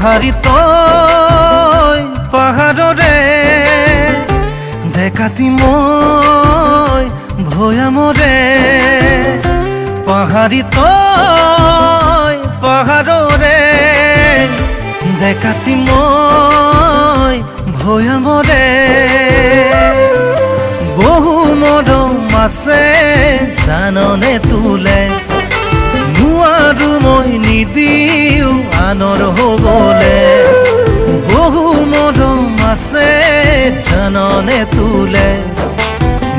পাহাড়িত পাহাড়ৰে দেখাতি মই ভয়ামৰে পাহাড়িত পাহাড়ৰে দেখাতি মই ভয়ামৰে বহু মৰম আছে জাননে তোলে নোৱাৰো মই নিদিও আনৰ হ'বলে বহু মৰম আছে জাননে তোলে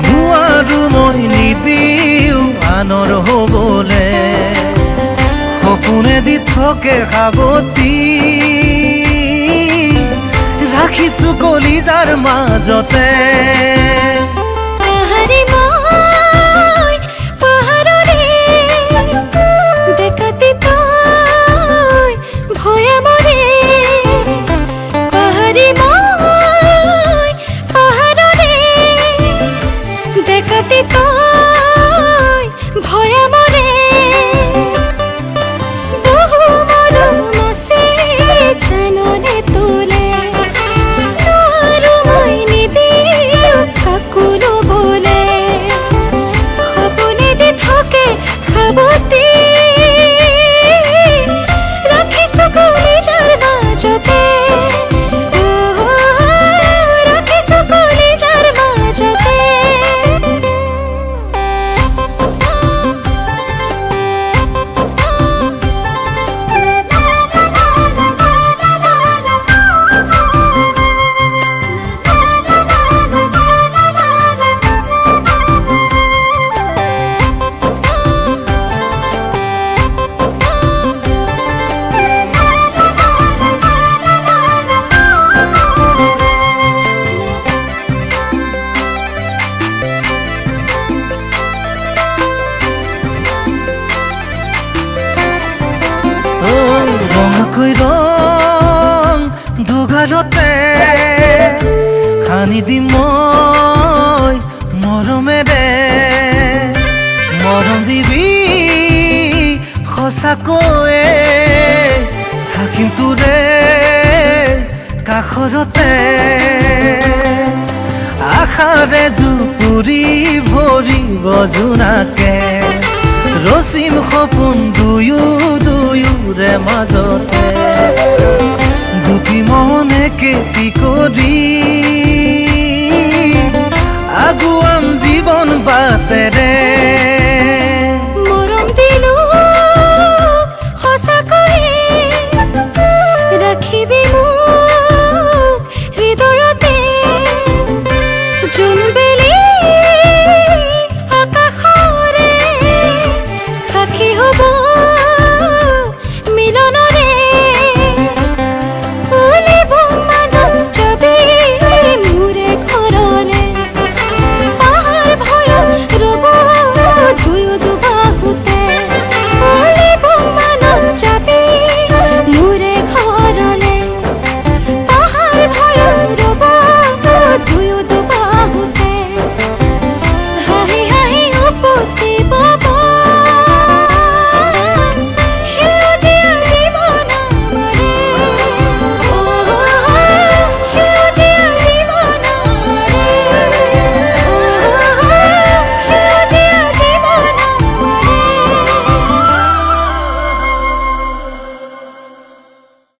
নোৱাৰো মই নিদিও আনৰ হ'বলে সপোনে দি থাকে সাৱতি ৰাখিছো কলিজাৰ মাজতে ৰং দুগালতে খানি দি মই মৰমেৰে মৰম দিবি সঁচাকৈয়ে থাকিম তোৰে কাষৰতে আশাৰে জুপুৰি ভৰিব জোনাকে ৰচিম সপোন দুয়োৰে মাজতে দুটি মনে কেতি কৰি